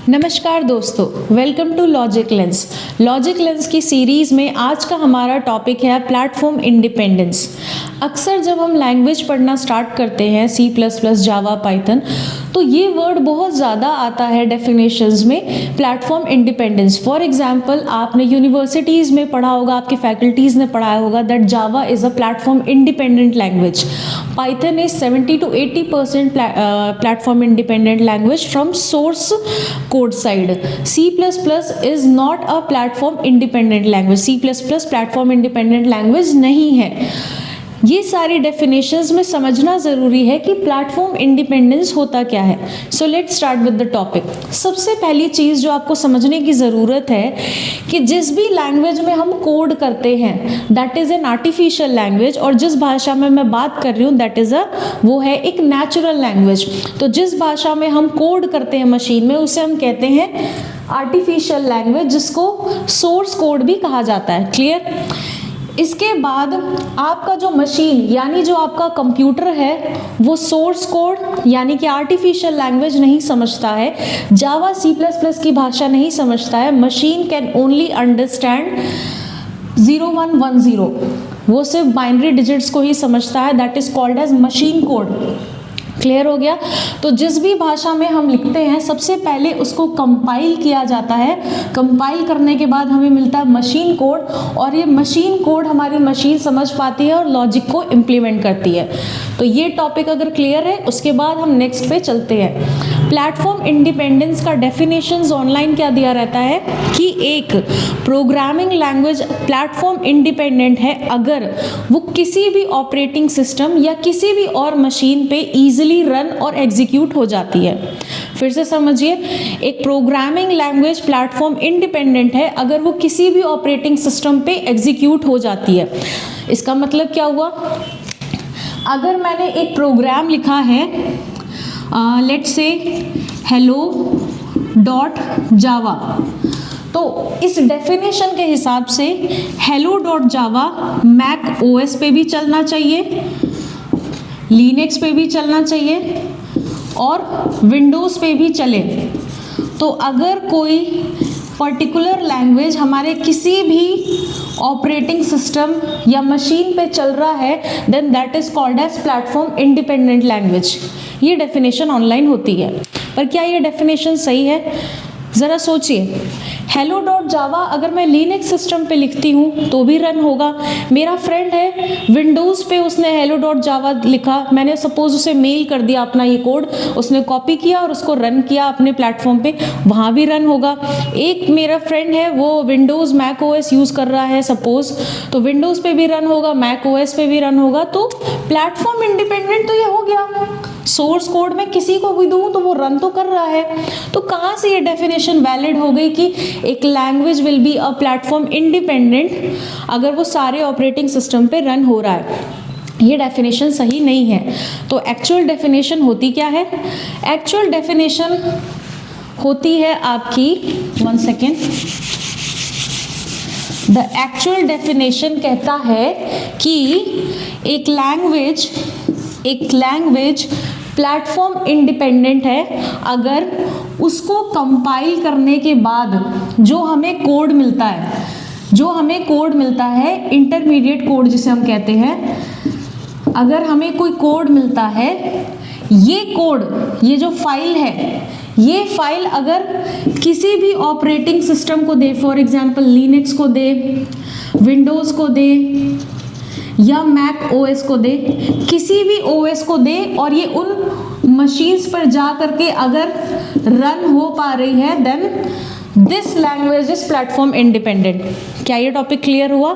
नमस्कार दोस्तों, welcome to logic lens. Logic lens की सीरीज़ में आज का हमारा टॉपिक है प्लेटफॉर्म इंडिपेंडेंस। अक्सर जब हम लैंग्वेज पढ़ना स्टार्ट करते हैं C++, जावा, पाइथन, तो ये वर्ड बहुत ज़्यादा आता है डेफिनेशंस में, प्लेटफॉर्म इंडिपेंडेंस। फॉर एग्जांपल, आपने यूनिवर्सिटीज़ में पढ़ा होगा, आपके फैकल्टीज़ ने पढ़ाया होगा that Java is a platform independent language. Python is 70 to 80% platform independent language from source code side. C++ is not a platform independent language. C++ platform independent language नहीं है। ये सारी डेफिनेशंस में समझना ज़रूरी है कि प्लेटफॉर्म इंडिपेंडेंस होता क्या है। So let's start with the topic. सबसे पहली चीज़ जो आपको समझने की ज़रूरत है कि जिस भी लैंग्वेज में हम कोड करते हैं that is an artificial language, और जिस भाषा में मैं बात कर रही हूँ दैट इज़ वो है एक नेचुरल लैंग्वेज। तो जिस भाषा में हम कोड करते हैं मशीन में, उसे हम कहते हैं आर्टिफिशियल लैंग्वेज, जिसको सोर्स कोड भी कहा जाता है। क्लियर? इसके बाद आपका जो मशीन यानी जो आपका कंप्यूटर है वो सोर्स कोड यानी कि आर्टिफिशियल लैंग्वेज नहीं समझता है, जावा C++ की भाषा नहीं समझता है। मशीन कैन ओनली अंडरस्टैंड 0110, वो सिर्फ बाइनरी डिजिट्स को ही समझता है, that is called as machine code. Clear हो गया? तो जिस भी भाषा में हम लिखते हैं सबसे पहले उसको कंपाइल किया जाता है। कंपाइल करने के बाद हमें मिलता है मशीन कोड, और ये मशीन कोड हमारी मशीन समझ पाती है और लॉजिक को इम्प्लीमेंट करती है। तो ये टॉपिक अगर क्लियर है, उसके बाद हम नेक्स्ट पे चलते हैं। प्लेटफॉर्म इंडिपेंडेंस का डेफिनेशंस ऑनलाइन क्या दिया रहता है कि एक प्रोग्रामिंग लैंग्वेज प्लेटफॉर्म इंडिपेंडेंट है अगर वो किसी भी ऑपरेटिंग सिस्टम या किसी भी और मशीन पे इजीली रन और एग्जीक्यूट हो जाती है। फिर से समझिए, एक प्रोग्रामिंग लैंग्वेज प्लेटफॉर्म इंडिपेंडेंट है अगर वो किसी भी ऑपरेटिंग सिस्टम पे एग्जीक्यूट हो जाती है। इसका मतलब क्या हुआ? अगर मैंने एक प्रोग्राम लिखा है, लेट्स से hello.java, तो इस डेफिनेशन के हिसाब से hello.java मैक OS पे भी चलना चाहिए, लिनक्स पे भी चलना चाहिए और विंडोज़ पे भी चले। तो अगर कोई पर्टिकुलर लैंग्वेज हमारे किसी भी ऑपरेटिंग सिस्टम या मशीन पे चल रहा है then that is called as platform independent language. ये डेफिनेशन ऑनलाइन होती है, पर क्या ये डेफिनेशन सही है? ज़रा सोचिए, hello.java अगर मैं लिनक्स सिस्टम पे लिखती हूँ तो भी रन होगा। मेरा फ्रेंड है विंडोज़ पे, उसने hello.java लिखा, मैंने सपोज उसे मेल कर दिया अपना ये कोड, उसने कॉपी किया और उसको रन किया अपने प्लेटफॉर्म पे, वहाँ भी रन होगा। एक मेरा फ्रेंड है वो विंडोज़ मैक OS यूज़ कर रहा है सपोज, तो विंडोज़ पे भी रन होगा, मैक OS पे भी रन होगा। तो प्लेटफॉर्म इंडिपेंडेंट तो ये हो गया, सोर्स कोड में किसी को भी दूँ तो वो रन तो कर रहा है। तो कहाँ से ये डेफिनेशन वैलिड हो गई कि एक language will be a platform independent अगर वो सारे ऑपरेटिंग सिस्टम पे रन हो रहा है? ये डेफिनेशन सही नहीं है। तो एक्चुअल डेफिनेशन होती क्या है? एक्चुअल डेफिनेशन होती है आपकी, one second, the actual definition कहता है कि एक लैंग्वेज प्लेटफॉर्म इंडिपेंडेंट है अगर उसको कंपाइल करने के बाद जो हमें कोड मिलता है, इंटरमीडिएट कोड जिसे हम कहते हैं, अगर हमें कोई कोड मिलता है, ये कोड, ये जो फाइल है, ये फाइल अगर किसी भी ऑपरेटिंग सिस्टम को दे, फॉर एग्जांपल लिनक्स को दे, विंडोज़ को दे या मैक OS को दे, किसी भी OS को दे, और ये उन मशीन्स पर जा करके अगर रन हो पा रही है then this language is platform independent. क्या ये टॉपिक क्लियर हुआ?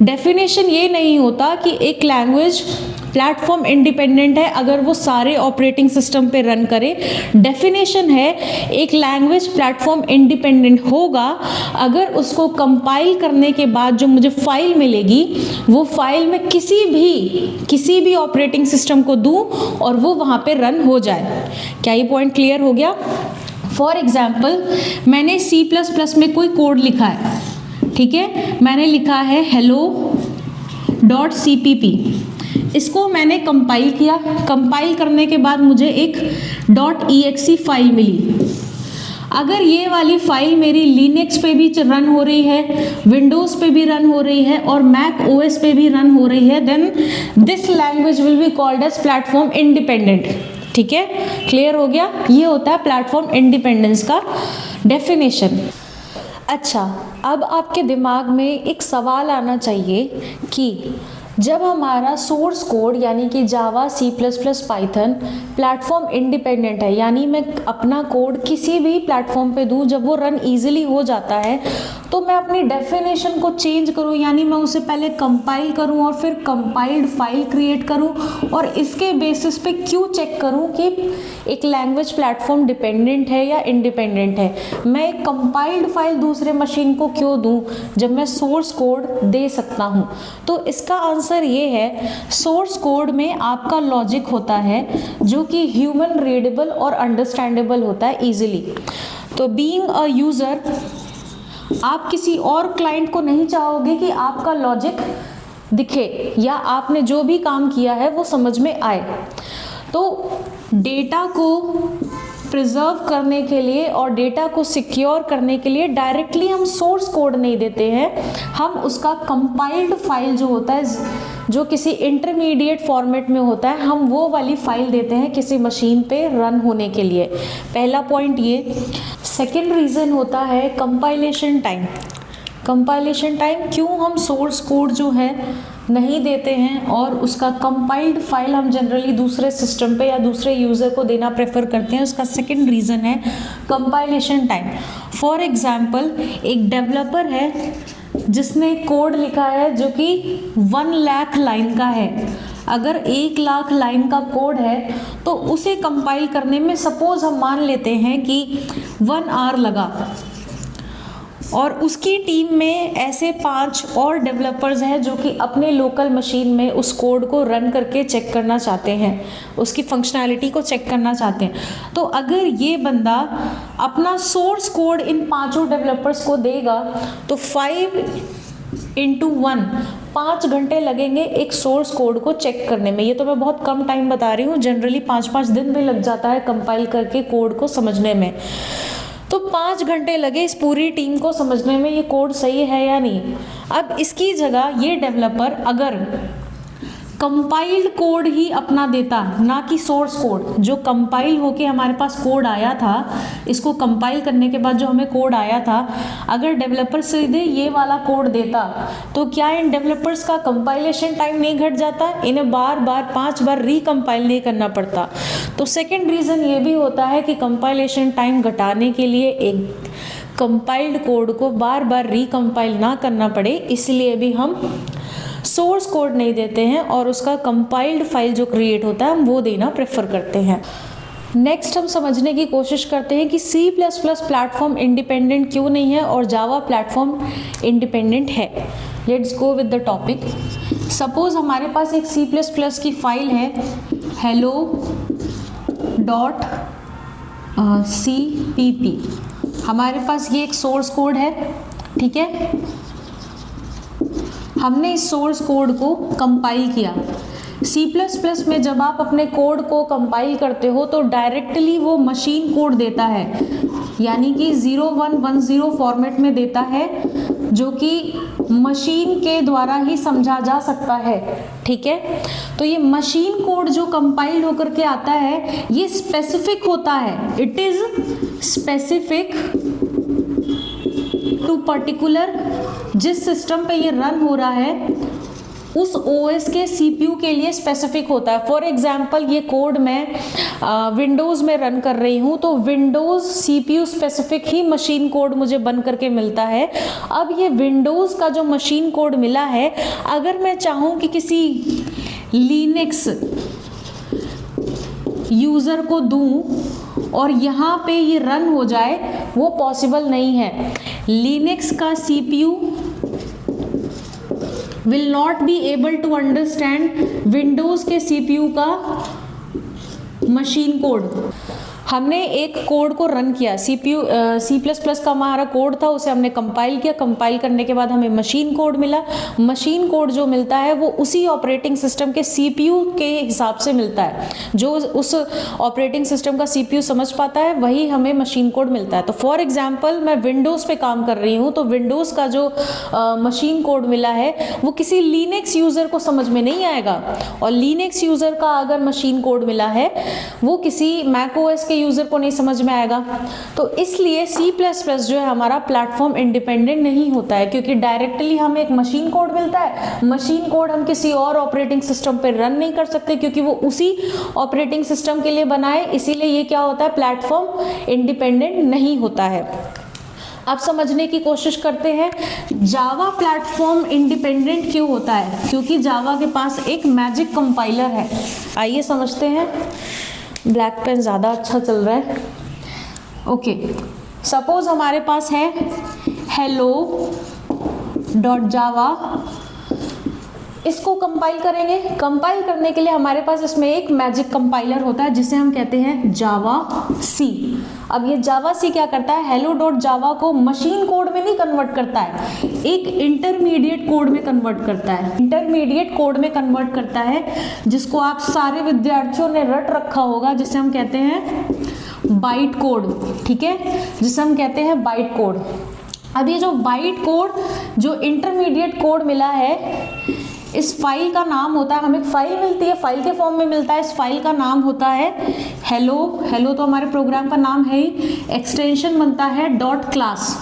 डेफिनेशन ये नहीं होता कि एक लैंग्वेज प्लेटफॉर्म इंडिपेंडेंट है अगर वो सारे ऑपरेटिंग सिस्टम पे रन करे। डेफिनेशन है एक लैंग्वेज प्लेटफॉर्म इंडिपेंडेंट होगा अगर उसको कंपाइल करने के बाद जो मुझे फाइल मिलेगी वो फाइल में किसी भी ऑपरेटिंग सिस्टम को दूं और वो वहाँ पे रन हो जाए। क्या ये पॉइंट क्लियर हो गया? फॉर एग्जाम्पल, मैंने C++ में कोई कोड लिखा है, ठीक है, मैंने लिखा है hello.cpp, इसको मैंने कंपाइल किया, कंपाइल करने के बाद मुझे एक .exe फाइल मिली। अगर ये वाली फाइल मेरी लिनक्स पे भी रन हो रही है, विंडोज पे भी रन हो रही है और मैक ओएस पे भी रन हो रही है, then this language will be called as platform independent. ठीक है, क्लियर हो गया? ये होता है प्लेटफॉर्म इंडिपेंडेंस का डेफिनेशन। अच्छा, अब आपके दिमाग में एक सवाल आना चाहिए कि जब हमारा सोर्स कोड यानी कि Java, C plus plus, Python platform independent है, यानी मैं अपना कोड किसी भी प्लेटफॉर्म पे दूँ, जब वो रन इजीली हो जाता है, तो मैं अपनी डेफिनेशन को चेंज करूँ, यानी मैं उसे पहले कंपाइल करूँ और फिर कंपाइल्ड फाइल क्रिएट करूँ और इसके बेसिस पे क्यों चेक करूँ कि एक लैंग्वेज प्लेटफॉर्म डिपेंडेंट है या इंडिपेंडेंट है। मैं एक कंपाइल्ड फाइल दूसरे मशीन को क्यों दूँ जब मैं सोर्स कोड दे सकता हूँ? तो इसका आंसर ये है, सोर्स कोड में आपका लॉजिक होता है जो कि ह्यूमन रीडेबल और अंडरस्टैंडेबल होता है इजीली। तो बीइंग अ यूज़र, आप किसी और क्लाइंट को नहीं चाहोगे कि आपका लॉजिक दिखे या आपने जो भी काम किया है वो समझ में आए। तो डेटा को प्रिजर्व करने के लिए और डेटा को सिक्योर करने के लिए डायरेक्टली हम सोर्स कोड नहीं देते हैं, हम उसका कंपाइल्ड फाइल जो होता है, जो किसी इंटरमीडिएट फॉर्मेट में होता है, हम वो वाली फाइल देते हैं किसी मशीन पे रन होने के लिए। पहला पॉइंट ये। सेकेंड रीज़न होता है कंपाइलेशन टाइम। कंपाइलेशन टाइम, क्यों हम सोर्स कोड जो है नहीं देते हैं और उसका कंपाइल्ड फाइल हम जनरली दूसरे सिस्टम पे या दूसरे यूज़र को देना प्रेफर करते हैं, उसका सेकंड रीज़न है कंपाइलेशन टाइम। फॉर एग्जांपल, एक डेवलपर है जिसने कोड लिखा है जो कि 1 लाख लाइन का है। अगर 1 लाख लाइन का कोड है तो उसे कंपाइल करने में सपोज हम मान लेते हैं कि 1 आवर लगा, और उसकी टीम में ऐसे 5 और डेवलपर्स हैं जो कि अपने लोकल मशीन में उस कोड को रन करके चेक करना चाहते हैं, उसकी फंक्शनैलिटी को चेक करना चाहते हैं। तो अगर ये बंदा अपना सोर्स कोड इन 5 डेवलपर्स को देगा तो 5x1 5 घंटे लगेंगे एक सोर्स कोड को चेक करने में। ये तो मैं बहुत कम टाइम बता रही हूँ, जनरली 5-5 दिन भी लग जाता है कंपाइल करके कोड को समझने में। तो 5 घंटे लगे इस पूरी टीम को समझने में ये कोड सही है या नहीं। अब इसकी जगह ये डेवलपर अगर कंपाइल्ड कोड ही अपना देता, ना कि सोर्स कोड, जो कंपाइल होके हमारे पास कोड आया था, इसको कंपाइल करने के बाद जो हमें कोड आया था, अगर डेवलपर सीधे ये वाला कोड देता तो क्या इन डेवलपर्स का कंपाइलेशन टाइम नहीं घट जाता? इन्हें बार बार 5 बार रिकम्पाइल नहीं करना पड़ता। तो सेकेंड रीज़न ये भी होता है कि कंपाइलेशन टाइम घटाने के लिए एक कंपाइल्ड कोड को बार बार रिकम्पाइल ना करना पड़े, इसलिए भी हम सोर्स कोड नहीं देते हैं और उसका कंपाइल्ड फाइल जो क्रिएट होता है हम वो देना प्रेफर करते हैं। नेक्स्ट हम समझने की कोशिश करते हैं कि C++ प्लेटफॉर्म इंडिपेंडेंट क्यों नहीं है और जावा प्लेटफॉर्म इंडिपेंडेंट है। Let's go with the topic. Suppose हमारे पास एक C++ की फाइल है hello.cpp। हमारे पास ये एक सोर्स कोड है, ठीक है। हमने इस सोर्स कोड को कंपाइल किया। C++ में जब आप अपने कोड को कंपाइल करते हो तो डायरेक्टली वो मशीन कोड देता है, यानी कि 0110 फॉर्मेट में देता है, जो कि मशीन के द्वारा ही समझा जा सकता है, ठीक है। तो ये मशीन कोड जो कंपाइल होकर के आता है ये स्पेसिफिक होता है, it is specific to particular, जिस सिस्टम पे ये रन हो रहा है उस OS के CPU के लिए स्पेसिफिक होता है। फॉर एग्जांपल, ये कोड मैं विंडोज़ में रन कर रही हूँ तो विंडोज़ CPU स्पेसिफिक ही मशीन कोड मुझे बन करके मिलता है। अब ये विंडोज़ का जो मशीन कोड मिला है, अगर मैं चाहूँ कि किसी लिनक्स यूज़र को दूँ और यहाँ पे ये रन हो जाए, वो पॉसिबल नहीं है। लिनक्स का CPU will not be able to understand Windows के CPU का मशीन कोड। हमने एक कोड को रन किया, CPU C++ का हमारा कोड था, उसे हमने कंपाइल किया, कंपाइल करने के बाद हमें मशीन कोड मिला। मशीन कोड जो मिलता है वो उसी ऑपरेटिंग सिस्टम के CPU के हिसाब से मिलता है, जो उस ऑपरेटिंग सिस्टम का CPU समझ पाता है वही हमें मशीन कोड मिलता है। तो फॉर एग्जांपल मैं विंडोज़ पे काम कर रही हूँ, तो विंडोज़ का जो मशीन कोड मिला है वो किसी लिनक्स यूज़र को समझ में नहीं आएगा, और लिनक्स यूज़र का अगर मशीन कोड मिला है वो किसी मैक ओएस के यूज़र को नहीं समझ में आएगा। तो इसलिए C++ जो है हमारा प्लेटफॉर्म इंडिपेंडेंट नहीं होता है, क्योंकि डायरेक्टली हमें एक मशीन कोड मिलता है, मशीन कोड हम किसी और ऑपरेटिंग सिस्टम पे रन नहीं कर सकते क्योंकि वो उसी ऑपरेटिंग सिस्टम के लिए बना है, इसीलिए ये क्या होता है, प्लेटफॉर्म इंडिपेंडेंट नहीं होता है। अब समझने की कोशिश करते हैं जावा प्लेटफॉर्म इंडिपेंडेंट क्यों होता है, क्योंकि जावा के पास एक मैजिक कंपाइलर है। आइए समझते हैं। ब्लैक पेन ज़्यादा अच्छा चल रहा है। ओके, सपोज हमारे पास है hello.java, इसको कंपाइल करेंगे। कंपाइल करने के लिए हमारे पास इसमें एक मैजिक कंपाइलर होता है जिसे हम कहते हैं जावा सी। अब ये जावा सी क्या करता है, hello.java को मशीन कोड में नहीं कन्वर्ट करता है, एक इंटरमीडिएट कोड में कन्वर्ट करता है। इंटरमीडिएट कोड में कन्वर्ट करता है जिसको आप सारे विद्यार्थियों ने रट रखा होगा, जिसे हम कहते हैं बाइट कोड। ठीक है, जिसे हम कहते हैं बाइट कोड। अब ये जो बाइट कोड, जो इंटरमीडिएट कोड मिला है, इस फाइल का नाम होता है, हमें एक फाइल मिलती है, फाइल के फॉर्म में मिलता है, इस फाइल का नाम होता है हेलो। हेलो तो हमारे प्रोग्राम का नाम है ही, एक्सटेंशन बनता है .class।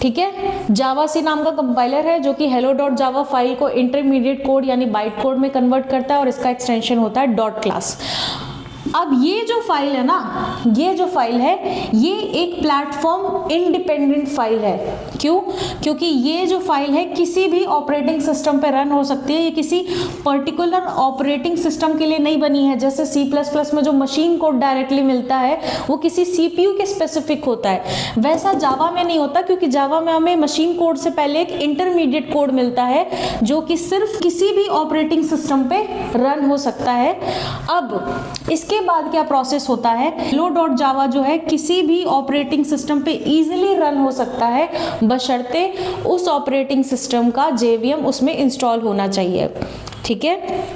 ठीक है, जावा सी नाम का कंपाइलर है जो कि hello.java फाइल को इंटरमीडिएट कोड यानी बाइट कोड में कन्वर्ट करता है, और इसका एक्सटेंशन होता है .class। अब ये जो फाइल है ना, ये जो फाइल है ये एक प्लेटफॉर्म इंडिपेंडेंट फाइल है। क्यों? क्योंकि ये जो फाइल है किसी भी ऑपरेटिंग सिस्टम पे रन हो सकती है, ये किसी पर्टिकुलर ऑपरेटिंग सिस्टम के लिए नहीं बनी है। जैसे C++ में जो मशीन कोड डायरेक्टली मिलता है वो किसी CPU के स्पेसिफिक होता है, वैसा जावा में नहीं होता, क्योंकि जावा में हमें मशीन कोड से पहले एक इंटरमीडिएट कोड मिलता है जो कि सिर्फ किसी भी ऑपरेटिंग सिस्टम पे रन हो सकता है। अब इसके बाद क्या प्रोसेस होता है, hello.java जो है किसी भी ऑपरेटिंग सिस्टम पे इजीली रन हो सकता है, बशर्ते उस ऑपरेटिंग सिस्टम का JVM उसमें इंस्टॉल होना चाहिए। ठीक है,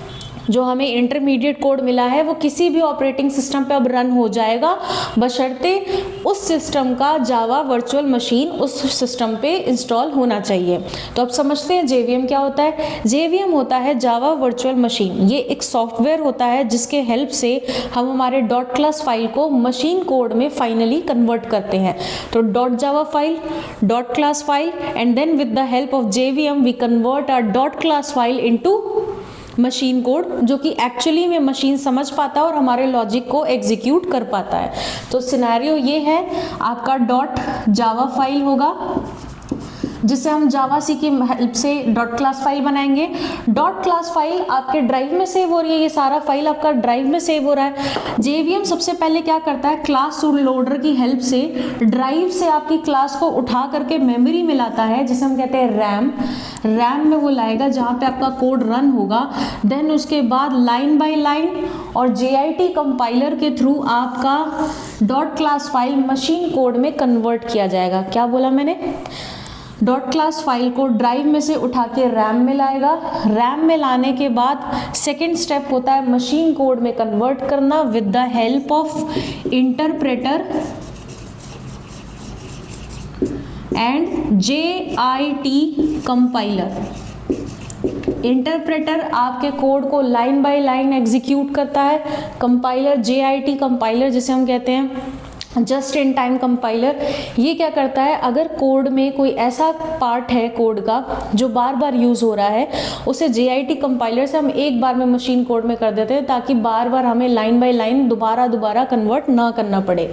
जो हमें इंटरमीडिएट कोड मिला है वो किसी भी ऑपरेटिंग सिस्टम पे अब रन हो जाएगा, बशर्ते उस सिस्टम का जावा वर्चुअल मशीन उस सिस्टम पे इंस्टॉल होना चाहिए। तो अब समझते हैं JVM क्या होता है। JVM होता है जावा वर्चुअल मशीन। ये एक सॉफ्टवेयर होता है जिसके हेल्प से हम हमारे .class फाइल को मशीन कोड में फाइनली कन्वर्ट करते हैं। तो .java file, .class file, and then with the help of JVM we convert our .class file into machine code, जो कि एक्चुअली में मशीन समझ पाता है और हमारे लॉजिक को एग्जीक्यूट कर पाता है। तो सिनेरियो ये है, आपका .java फाइल होगा जिससे हम जावा सी की हेल्प से .class फाइल बनाएंगे। .class फाइल आपके ड्राइव में सेव हो रही है, ये सारा फाइल आपका ड्राइव में सेव हो रहा है। JVM सबसे पहले क्या करता है, क्लास लोडर की हेल्प से ड्राइव से आपकी क्लास को उठा करके मेमोरी में लाता है, जिसे हम कहते हैं रैम में वो लाएगा जहाँ पे आपका कोड रन होगा। देन उसके बाद लाइन बाय लाइन और JIT कंपाइलर के थ्रू आपका .class फाइल मशीन कोड में कन्वर्ट किया जाएगा। क्या बोला मैंने, .class फाइल को ड्राइव में से उठा के रैम में लाएगा। रैम में लाने के बाद सेकेंड स्टेप होता है मशीन कोड में कन्वर्ट करना with the help of interpreter and JIT compiler. Interpreter आपके कोड को लाइन बाय लाइन एग्जीक्यूट करता है, कंपाइलर JIT कंपाइलर जिसे हम कहते हैं जस्ट इन टाइम कंपाइलर, ये क्या करता है, अगर कोड में कोई ऐसा पार्ट है कोड का जो बार बार यूज़ हो रहा है, उसे JIT कंपाइलर से हम एक बार में मशीन कोड में कर देते हैं ताकि बार बार हमें लाइन बाय लाइन दोबारा कन्वर्ट ना करना पड़े।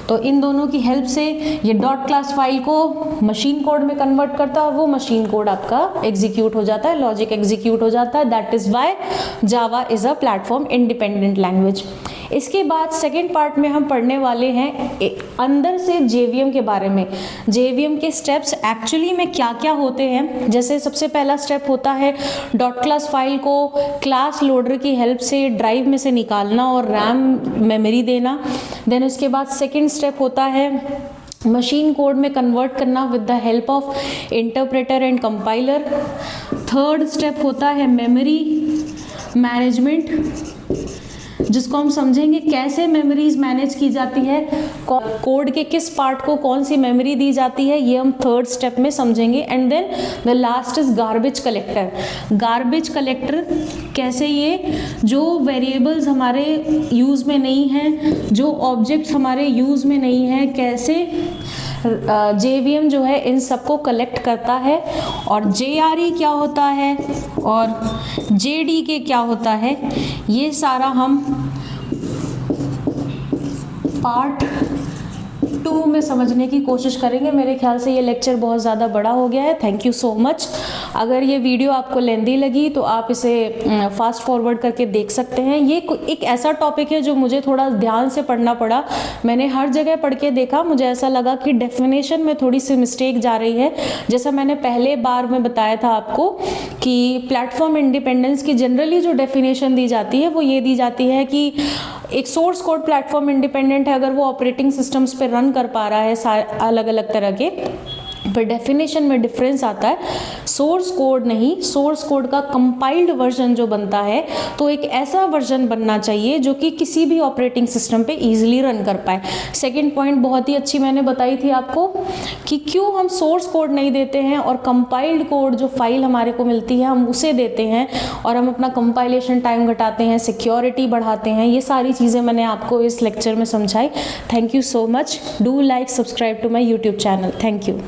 तो इन दोनों की हेल्प से ये .class फाइल को मशीन कोड में कन्वर्ट करता है और वो मशीन कोड आपका एग्जीक्यूट हो जाता है, लॉजिक एग्जीक्यूट हो जाता है। That is why Java is a platform independent language. इसके बाद सेकेंड पार्ट में हम पढ़ने वाले हैं अंदर से JVM के बारे में। JVM के स्टेप्स एक्चुअली में क्या क्या होते हैं। जैसे सबसे पहला स्टेप होता है डॉट क्लास फाइल को क्लास लोडर की हेल्प से ड्राइव में से निकालना और रैम मेमोरी देना। देन उसके बाद सेकेंड स्टेप होता है मशीन कोड में कन्वर्ट करना with the help of interpreter and compiler. Third step होता है मेमोरी मैनेजमेंट, जिसको हम समझेंगे कैसे मेमोरीज मैनेज की जाती है, कोड के किस पार्ट को कौन सी मेमोरी दी जाती है, ये हम थर्ड स्टेप में समझेंगे। And then the last is garbage collector. Garbage collector कैसे ये जो वेरिएबल्स हमारे यूज़ में नहीं हैं, जो ऑब्जेक्ट्स हमारे यूज़ में नहीं हैं, कैसे JVM जो है इन सबको कलेक्ट करता है, और JRE क्या होता है और JDK क्या होता है, ये सारा हम पार्ट 2 में समझने की कोशिश करेंगे। मेरे ख्याल से ये लेक्चर बहुत ज़्यादा बड़ा हो गया है। Thank you so much. अगर ये वीडियो आपको लेंदी लगी तो आप इसे फास्ट फॉरवर्ड करके देख सकते हैं। ये एक ऐसा टॉपिक है जो मुझे थोड़ा ध्यान से पढ़ना पड़ा। मैंने हर जगह पढ़ के देखा, मुझे ऐसा लगा कि डेफिनेशन में थोड़ी सी मिस्टेक जा रही है। जैसा मैंने पहले बार में बताया था आपको कि प्लेटफॉर्म इंडिपेंडेंस की जनरली जो डेफिनेशन दी जाती है वो ये दी जाती है कि एक सोर्स कोड प्लेटफॉर्म इंडिपेंडेंट है अगर वो ऑपरेटिंग सिस्टम्स पे रन कर पा रहा है अलग अलग तरह के। पर डेफिनेशन में डिफरेंस आता है, सोर्स कोड नहीं, सोर्स कोड का कंपाइल्ड वर्जन जो बनता है तो एक ऐसा वर्जन बनना चाहिए जो कि किसी भी ऑपरेटिंग सिस्टम पे इजीली रन कर पाए। सेकंड पॉइंट बहुत ही अच्छी मैंने बताई थी आपको कि क्यों हम सोर्स कोड नहीं देते हैं और कंपाइल्ड कोड जो फाइल हमारे को मिलती है हम उसे देते हैं और हम अपना कंपाइलेशन टाइम घटाते हैं, सिक्योरिटी बढ़ाते हैं। ये सारी चीज़ें मैंने आपको इस लेक्चर में समझाई। Thank you so much. Do like, subscribe to my YouTube channel. Thank you.